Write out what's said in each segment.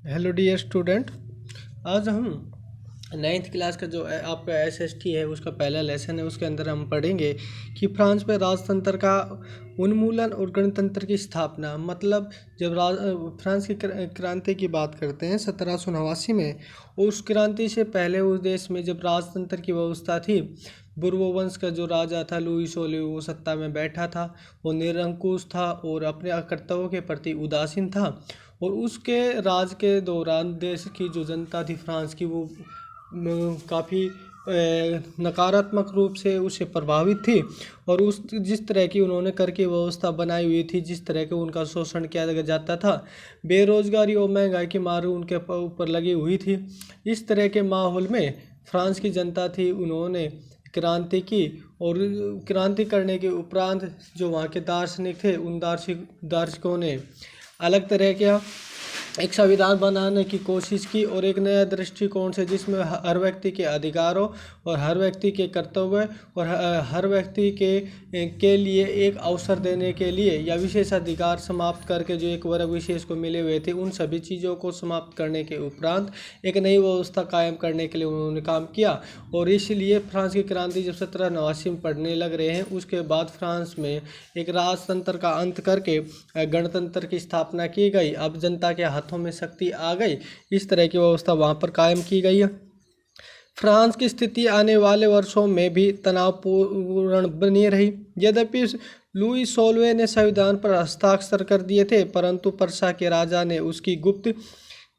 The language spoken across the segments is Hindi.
Hello dear student. आज हम नाइन्थ क्लास का जो आपका एसएसटी है उसका पहला लेसन है। उसके अंदर हम पढ़ेंगे कि फ्रांस में राजतंत्र का उन्मूलन और गणतंत्र की स्थापना। मतलब जब फ्रांस की क्रांति की बात करते हैं 1789 में, उस क्रांति से पहले उस देश में जब राजतंत्र की व्यवस्था थी, बुर्बो वंश का जो राजा था लुई सोलियो वो सत्ता में बैठा था। वो निरंकुश था और अपने कर्तव्यों के प्रति उदासीन था। और उसके राज के दौरान देश की जो जनता थी फ्रांस की, वो काफ़ी नकारात्मक रूप से उससे प्रभावित थी। और उस जिस तरह की उन्होंने कर की व्यवस्था बनाई हुई थी, जिस तरह के उनका शोषण किया जाता था, बेरोजगारी और महंगाई की मार उनके ऊपर लगी हुई थी। इस तरह के माहौल में फ्रांस की जनता थी, उन्होंने क्रांति की। और क्रांति करने के उपरांत जो वहाँ के दार्शनिक थे, उन दार्शनिकों ने अलग तरह का एक संविधान बनाने की कोशिश की और एक नया दृष्टिकोण से, जिसमें हर व्यक्ति के अधिकारों और हर व्यक्ति के कर्तव्य और हर व्यक्ति के लिए एक अवसर देने के लिए या विशेष अधिकार समाप्त करके जो एक वर्ग विशेष को मिले हुए थे, उन सभी चीज़ों को समाप्त करने के उपरांत एक नई व्यवस्था कायम करने के लिए उन्होंने काम किया। और इसलिए फ्रांस की क्रांति जब 1789 में पढ़ने लग रहे हैं, उसके बाद फ्रांस में एक राजतंत्र का अंत करके गणतंत्र की स्थापना की गई। अब जनता के हाथों में शक्ति आ गई। इस तरह की व्यवस्था वहाँ पर कायम की गई है। फ्रांस की स्थिति आने वाले वर्षों में भी तनावपूर्ण बनी रही। यद्यपि लुई सोलवे ने संविधान पर हस्ताक्षर कर दिए थे, परंतु पर्सा के राजा ने उसकी गुप्त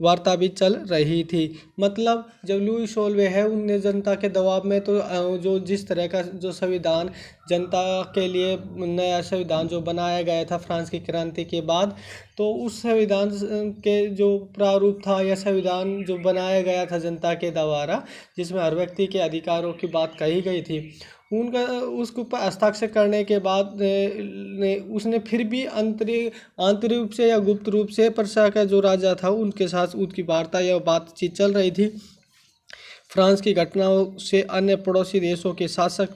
वार्ता भी चल रही थी। मतलब जब लुई सोलवे है, उनने जनता के दबाव में तो जो जिस तरह का जो संविधान जनता के लिए नया संविधान जो बनाया गया था फ्रांस की क्रांति के बाद, तो उस संविधान के जो प्रारूप था या संविधान जो बनाया गया था जनता के द्वारा, जिसमें हर व्यक्ति के अधिकारों की बात कही गई थी, उनका उसके ऊपर हस्ताक्षर करने के बाद उसने फिर भी आंतरिक रूप से या गुप्त रूप से पर्सा का जो राजा था उनके साथ उसकी वार्ता या बातचीत चल रही थी। फ्रांस की घटनाओं से अन्य पड़ोसी देशों के शासक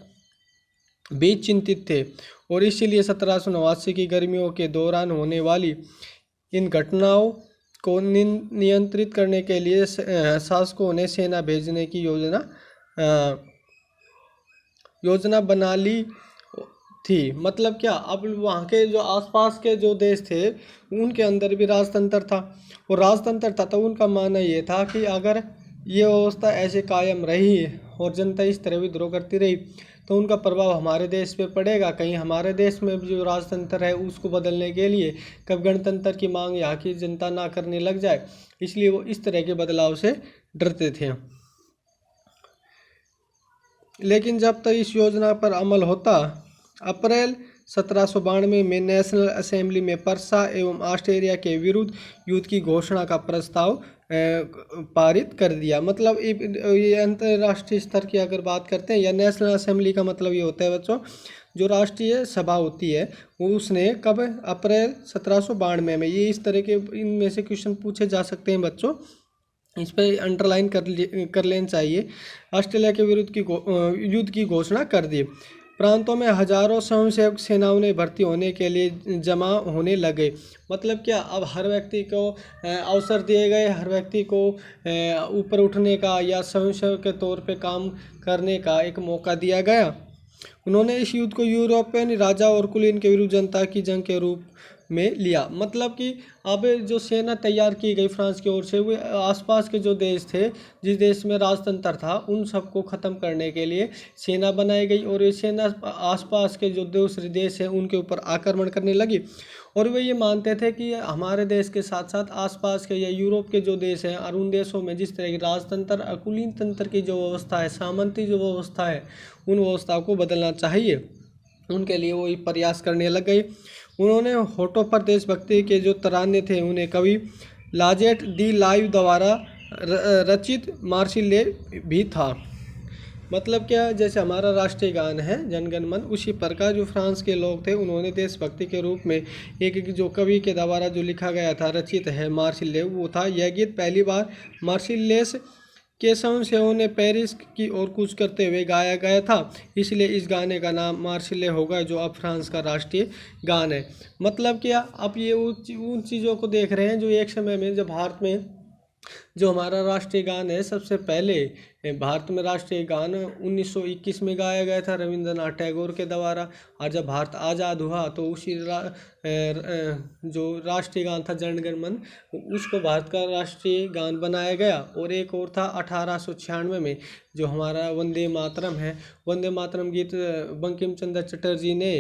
भी चिंतित थे और इसीलिए 1789 की गर्मियों के दौरान होने वाली इन घटनाओं को नियंत्रित करने के लिए शासकों ने सेना भेजने की योजना बना ली थी। मतलब क्या, अब वहाँ के जो आसपास के जो देश थे उनके अंदर भी राजतंत्र था। और राजतंत्र था तो उनका मानना ये था कि अगर ये व्यवस्था ऐसे कायम रही और जनता इस तरह विद्रोह करती रही तो उनका प्रभाव हमारे देश पे पड़ेगा। कहीं हमारे देश में जो राजतंत्र है उसको बदलने के लिए कब गणतंत्र की मांग यहाँ की जनता ना करने लग जाए, इसलिए वो इस तरह के बदलाव से डरते थे। लेकिन जब तक इस योजना पर अमल होता, अप्रैल 1792 में नेशनल असेंबली में पर्सा एवं ऑस्ट्रेलिया के विरुद्ध युद्ध की घोषणा का प्रस्ताव पारित कर दिया। मतलब ये अंतर्राष्ट्रीय स्तर की अगर बात करते हैं, या नेशनल असेंबली का मतलब ये होता है बच्चों, जो राष्ट्रीय सभा होती है, वो उसने कब, अप्रैल 1792 में। ये इस तरह के इनमें से क्वेश्चन पूछे जा सकते हैं बच्चों, इस पर अंडरलाइन कर लेना चाहिए। ऑस्ट्रेलिया के विरुद्ध की युद्ध की घोषणा कर दी। प्रांतों में हजारों स्वयंसेवक सेनाओं ने भर्ती होने के लिए जमा होने लगे। मतलब क्या, अब हर व्यक्ति को अवसर दिए गए, हर व्यक्ति को ऊपर उठने का या स्वयंसेवक के तौर पे काम करने का एक मौका दिया गया। उन्होंने इस युद्ध को यूरोपियन राजा और कुलीन के विरुद्ध जनता की जंग के रूप में लिया। मतलब कि अब जो सेना तैयार की गई फ्रांस की ओर से, वो आसपास के जो देश थे, जिस देश में राजतंत्र था, उन सबको ख़त्म करने के लिए सेना बनाई गई। और ये सेना आसपास के जो दूसरे देश हैं उनके ऊपर आक्रमण करने लगी। और वे ये मानते थे कि हमारे देश के साथ साथ आसपास के या यूरोप के जो देश हैं और उन देशों में जिस तरह की राजतंत्र कुलीन तंत्र की जो व्यवस्था है, सामंती जो व्यवस्था है, उन व्यवस्थाओं को बदलना चाहिए। उनके लिए वो प्रयास करने लग गए। उन्होंने होठों पर देशभक्ति के जो तराने थे उन्हें कवि लाजेट दी लाइव द्वारा रचित मार्सिले भी था। मतलब क्या, जैसे हमारा राष्ट्रीय गान है जनगण मन, उसी प्रकार जो फ्रांस के लोग थे उन्होंने देशभक्ति के रूप में एक जो कवि के द्वारा जो लिखा गया था, रचित है मार्सिले, वो था। यह गीत पहली बार मार्सिलेस के स्वयंसेवकों ने पेरिस की ओर कूच करते हुए गाया गया था, इसलिए इस गाने का नाम मार्सिले होगा, जो अब फ्रांस का राष्ट्रीय गान है। मतलब क्या, आप ये उन चीज़ों को देख रहे हैं जो एक समय में जब भारत में जो हमारा राष्ट्रीय गान है, सबसे पहले भारत में राष्ट्रीय गान 1921 में गाया गया था रविंद्रनाथ टैगोर के द्वारा। और जब भारत आज़ाद हुआ तो उसी जो राष्ट्रीय गान था जन गण मन, उसको भारत का राष्ट्रीय गान बनाया गया। और एक और था 1896 में, जो हमारा वंदे मातरम है। वंदे मातरम गीत बंकिम चंद्र चटर्जी ने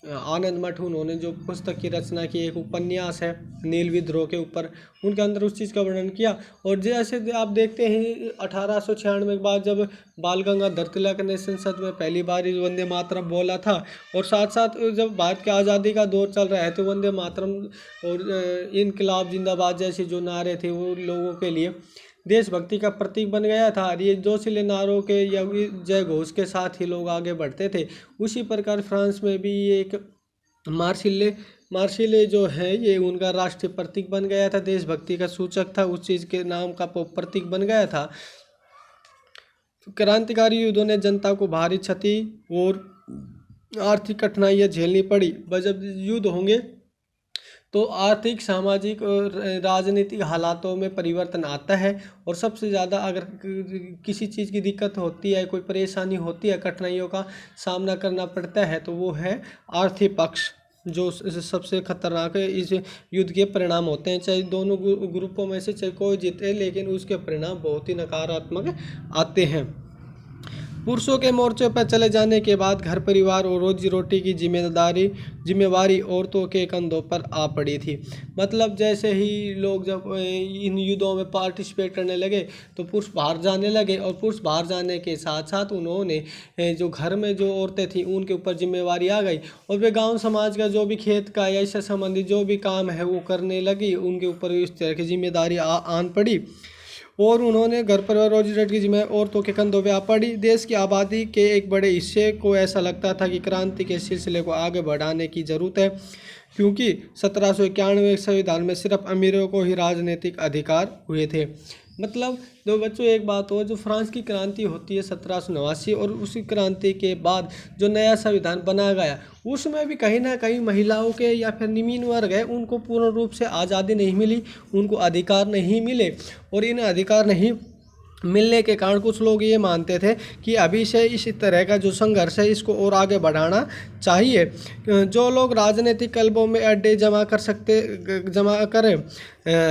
आनंद मठ, उन्होंने जो पुस्तक की रचना की, एक उपन्यास है नील विद्रोह के ऊपर, उनके अंदर उस चीज़ का वर्णन किया। और जैसे आप देखते हैं 1896 के बाद जब बाल गंगाधर तिलक ने संसद में पहली बार इस वंदे मातरम बोला था, और साथ साथ जब भारत की आज़ादी का दौर चल रहा है तो वंदे मातरम और इनकलाब जिंदाबाद जैसे जो नारे थे वो लोगों के लिए देशभक्ति का प्रतीक बन गया था। और ये जोशीले नारों के या जय घोष के साथ ही लोग आगे बढ़ते थे। उसी प्रकार फ्रांस में भी ये एक मार्शिले जो है ये उनका राष्ट्रीय प्रतीक बन गया था, देशभक्ति का सूचक था, उस चीज़ के नाम का प्रतीक बन गया था। क्रांतिकारी युद्धों ने जनता को भारी क्षति और आर्थिक कठिनाइयाँ झेलनी पड़ी। जब युद्ध होंगे तो आर्थिक, सामाजिक और राजनीतिक हालातों में परिवर्तन आता है। और सबसे ज़्यादा अगर किसी चीज़ की दिक्कत होती है, कोई परेशानी होती है, कठिनाइयों का सामना करना पड़ता है, तो वो है आर्थिक पक्ष, जो सबसे खतरनाक है। इस युद्ध के परिणाम होते हैं, चाहे दोनों ग्रुपों में से चाहे कोई जीते, लेकिन उसके परिणाम बहुत ही नकारात्मक आते हैं। पुरुषों के मोर्चे पर चले जाने के बाद घर परिवार और रोजी रोटी की जिम्मेवारी औरतों के कंधों पर आ पड़ी थी। मतलब जैसे ही लोग जब इन युद्धों में पार्टिसिपेट करने लगे तो पुरुष बाहर जाने लगे, और पुरुष बाहर जाने के साथ साथ उन्होंने जो घर में जो औरतें थी उनके ऊपर जिम्मेवारी आ गई, और वे गाँव समाज का जो भी खेत का या इससे संबंधित जो भी काम है वो करने लगी, उनके ऊपर इस तरह की जिम्मेदारी आन पड़ी। और उन्होंने घर परिवार रोजी रोटी की जिम्मेदारी औरतों के कंधों पे आ पड़ी। देश की आबादी के एक बड़े हिस्से को ऐसा लगता था कि क्रांति के सिलसिले को आगे बढ़ाने की ज़रूरत है, क्योंकि 1791 संविधान में सिर्फ अमीरों को ही राजनीतिक अधिकार हुए थे। मतलब जो बच्चों एक बात हो, जो फ्रांस की क्रांति होती है 1789, और उसी क्रांति के बाद जो नया संविधान बना गया उसमें भी कहीं ना कहीं महिलाओं के या फिर निम्न वर्ग है उनको पूर्ण रूप से आज़ादी नहीं मिली, उनको अधिकार नहीं मिले। और इन अधिकार नहीं मिलने के कारण कुछ लोग ये मानते थे कि अभी से इस तरह का जो संघर्ष है इसको और आगे बढ़ाना चाहिए। जो लोग राजनीतिक क्लबों में अड्डे जमा करें,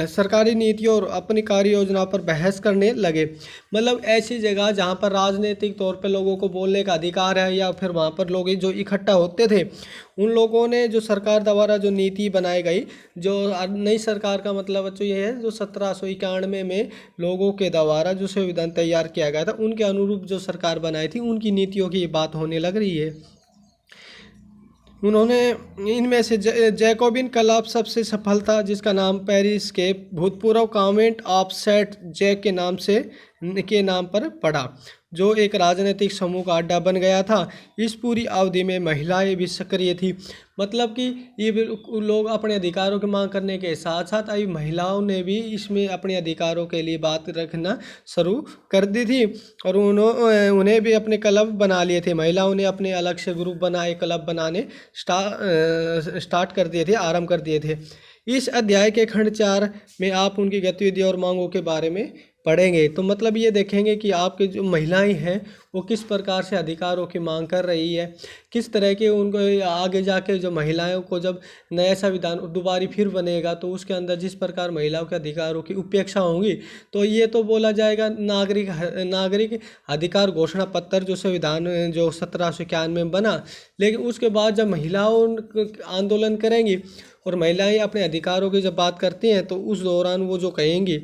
सरकारी नीतियों और अपनी कार्य योजना पर बहस करने लगे। मतलब ऐसी जगह जहाँ पर राजनीतिक तौर पे लोगों को बोलने का अधिकार है, या फिर वहाँ पर लोग जो इकट्ठा होते थे, उन लोगों ने जो सरकार द्वारा जो नीति बनाई गई, जो नई सरकार का मतलब बच्चों ये है जो 1791 में लोगों के द्वारा जो संविधान तैयार किया गया था उनके अनुरूप जो सरकार बनाई थी, उनकी नीतियों की बात होने लग रही है। उन्होंने इनमें से जैकोबिन क्लब सबसे सफल था, जिसका नाम पेरिस के भूतपूर्व कॉन्वेंट ऑफ सेंट जैक के नाम पर पड़ा, जो एक राजनीतिक समूह का अड्डा बन गया था। इस पूरी अवधि में महिलाएं भी सक्रिय थी। मतलब कि ये लोग अपने अधिकारों की मांग करने के साथ साथ अभी महिलाओं ने भी इसमें अपने अधिकारों के लिए बात रखना शुरू कर दी थी, और उन्हें भी अपने क्लब बना लिए थे। महिलाओं ने अपने अलग से ग्रुप बनाए, क्लब बनाने स्टार्ट कर दिए थे, आरंभ कर दिए थे। इस अध्याय के खंड 4 में आप उनकी गतिविधियों और मांगों के बारे में पढ़ेंगे। तो मतलब ये देखेंगे कि आपके जो महिलाएं हैं वो किस प्रकार से अधिकारों की मांग कर रही है, किस तरह के उनको आगे जाके जो महिलाओं को जब नया संविधान दोबारा फिर बनेगा तो उसके अंदर जिस प्रकार महिलाओं के अधिकारों की उपेक्षा होंगी, तो ये तो बोला जाएगा नागरिक अधिकार घोषणा पत्र जो संविधान जो 1791 में बना। लेकिन उसके बाद जब महिलाओं आंदोलन करेंगी और महिलाएं अपने अधिकारों की जब बात करती हैं, तो उस दौरान वो जो कहेंगी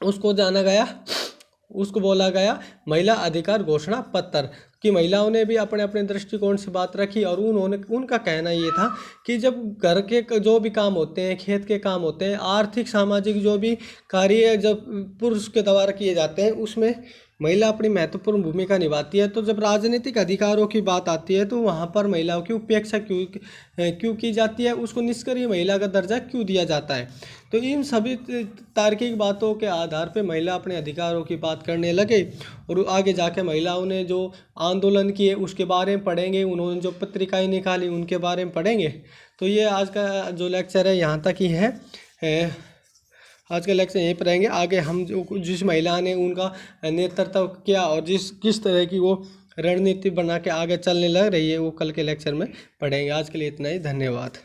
उसको बोला गया महिला अधिकार घोषणा पत्र। कि महिलाओं ने भी अपने अपने दृष्टिकोण से बात रखी, और उनका कहना ये था कि जब घर के जो भी काम होते हैं, खेत के काम होते हैं, आर्थिक सामाजिक जो भी कार्य जब पुरुष के द्वारा किए जाते हैं उसमें महिला अपनी महत्वपूर्ण भूमिका निभाती है। तो जब राजनीतिक अधिकारों की बात आती है तो वहाँ पर महिलाओं की उपेक्षा क्यों की जाती है, उसको निष्क्रिय महिला का दर्जा क्यों दिया जाता है। तो इन सभी तार्किक बातों के आधार पर महिला अपने अधिकारों की बात करने लगे, और आगे जाके महिलाओं ने जो आंदोलन किए उसके बारे में पढ़ेंगे, उन्होंने जो पत्रिकाएं निकाली उनके बारे में पढ़ेंगे। तो ये आज का जो लेक्चर है यहाँ तक ही है। आज का लेक्चर यहीं पर रहेंगे। आगे हम जो जिस महिला ने उनका नेतृत्व किया और किस तरह की वो रणनीति बना के आगे चलने लग रही है, वो कल के लेक्चर में पढ़ेंगे। आज के लिए इतना ही, धन्यवाद।